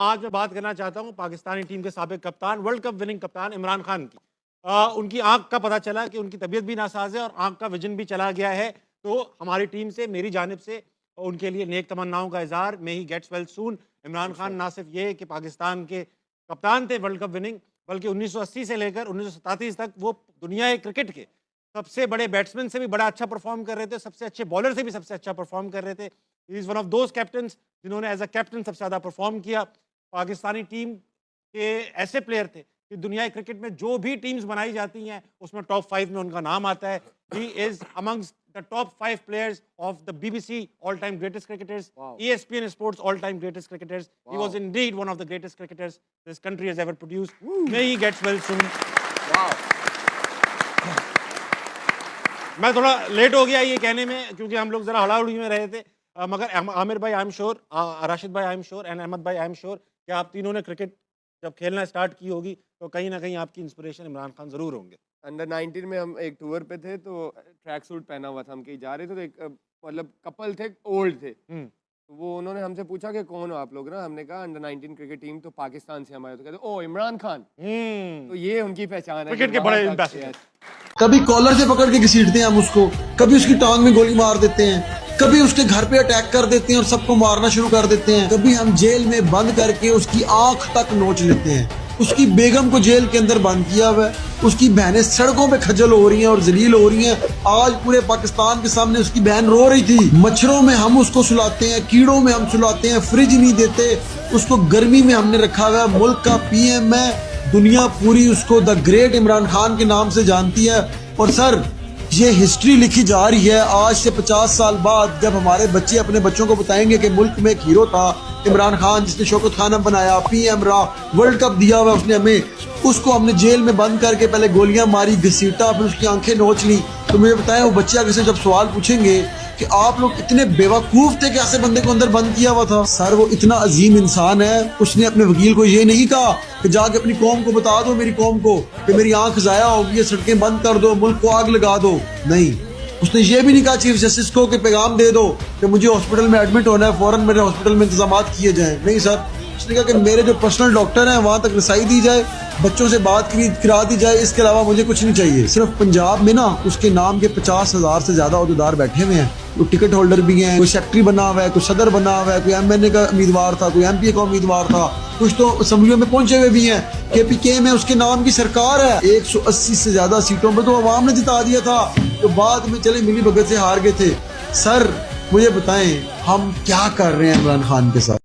आज मैं बात करना चाहता हूं पाकिस्तानी टीम के साबिक कप्तान, वर्ल्ड कप विनिंग कप्तान इमरान खान की। उनकी आंख का पता चला कि उनकी तबीयत भी नासाज है और आंख का विजन भी चला गया है। तो हमारी टीम से, मेरी जानिब से उनके लिए नेक तमन्नाओं का इजहार। May he gets well soon. Imran Khan ना सिर्फ ये कि पाकिस्तान के कप्तान थे वर्ल्ड कप विनिंग, बल्कि 1980 से लेकर 1937 तक वो दुनिया क्रिकेट के सबसे बड़े बैट्समैन से भी बड़ा अच्छा परफॉर्म कर रहे थे, सबसे अच्छे बॉलर से भी सबसे अच्छा परफॉर्म कर रहे थे। He is one of those captains जिन्होंने एज अ कैप्टन सबसे ज़्यादा परफॉर्म किया। पाकिस्तानी टीम के ऐसे प्लेयर थे कि दुनिया क्रिकेट में जो भी टीम्स बनाई जाती हैं उसमें टॉप 5 में उनका नाम आता है। He is amongst the top 5 players of the BBC all time greatest cricketers, ESPN sports all time greatest cricketers. He was indeed one of the greatest cricketers this country has ever produced. May he gets well soon. मैं थोड़ा late हो गया ये कहने में क्योंकि हम लोग जरा हड़ाहुड़ी में रहे थे, मगर आमिर भाई आई एम श्योर, राशिद भाई I am sure and Ahmed भाई आई एम श्योर कि आप तीनों ने क्रिकेट जब खेलना स्टार्ट की होगी तो कहीं ना कहीं आपकी इंस्पिरेशन इमरान खान जरूर होंगे। अंडर 19 में हम एक टूर पे थे तो ट्रैक सूट पहना हुआ था, हम कहीं जा रहे थे तो एक मतलब कपल थे, ओल्ड थे, तो वो उन्होंने हमसे पूछा कि कौन हो आप लोग ना। हमने कहा अंडर 19 क्रिकेट टीम, तो पाकिस्तान से हमारे। तो कहते ओ इमरान खान। तो ये उनकी पहचान है, क्रिकेट के बड़े एम्बेसडर। कभी कॉलर से पकड़ के घसीटते हैं हम उसको, कभी उसकी टांग में गोली मार देते हैं, कभी उसके घर पे अटैक कर देते हैं और सबको मारना शुरू कर देते हैं, कभी हम जेल में बंद करके उसकी आंख तक नोच लेते हैं। उसकी बेगम को जेल के अंदर बंद किया हुआ है, उसकी बहनें सड़कों पे खजल हो रही हैं और जलील हो रही हैं। आज पूरे पाकिस्तान के सामने उसकी बहन रो रही थी। मच्छरों में हम उसको सुलाते हैं, कीड़ों में हम सुलाते हैं, फ्रिज नहीं देते उसको, गर्मी में हमने रखा हुआ है। मुल्क का PM है, दुनिया पूरी उसको द ग्रेट इमरान खान के नाम से जानती है। और सर, ये हिस्ट्री लिखी जा रही है आज से 50 साल बाद, जब हमारे बच्चे अपने बच्चों को बताएंगे कि मुल्क में एक हीरो था इमरान खान, जिसने शौकत खाना बनाया, PM रहा, वर्ल्ड कप दिया हुआ उसने हमें, उसको हमने जेल में बंद करके पहले गोलियां मारी, घसीटा, फिर उसकी आंखें नोच ली। तो मुझे बताएं, वो बच्चे आगे से जब सवाल पूछेंगे कि आप लोग इतने बेवकूफ थे कि ऐसे बंदे को अंदर बंद किया हुआ था। सर, वो इतना अजीम इंसान है, उसने अपने वकील को ये नहीं कहा कि जाके अपनी कौम को बता दो, मेरी कौम को, कि मेरी आंख जाया होगी, सड़कें बंद कर दो, मुल्क को आग लगा दो। नहीं, उसने ये भी नहीं कहा चीफ जस्टिस को कि पैगाम दे दो कि मुझे हॉस्पिटल में एडमिट होना है, फौरन मेरे हॉस्पिटल में इंतजाम किए जाए। नहीं सर, उसने कहा कि मेरे जो पर्सनल डॉक्टर हैं वहां तक रसाई दी जाए, बच्चों से बात करा दी जाए, इसके अलावा मुझे कुछ नहीं चाहिए। सिर्फ पंजाब में ना उसके नाम के 50,000 से ज्यादा अहदेदार बैठे हुए हैं, कोई टिकट होल्डर भी हैं, कोई सेक्रेटरी बना हुआ है, कोई सदर बना हुआ है, कोई MNA का उम्मीदवार था, कोई MP का उम्मीदवार था, कुछ तो असम्बलियों में पहुंचे हुए भी हैं। KPK में उसके नाम की सरकार है, 180 से ज्यादा सीटों पर तो अवाम ने जिता दिया था, तो बाद में चले मिली भगत से हार गए थे। सर, मुझे बताएं हम क्या कर रहे हैं इमरान खान के साथ।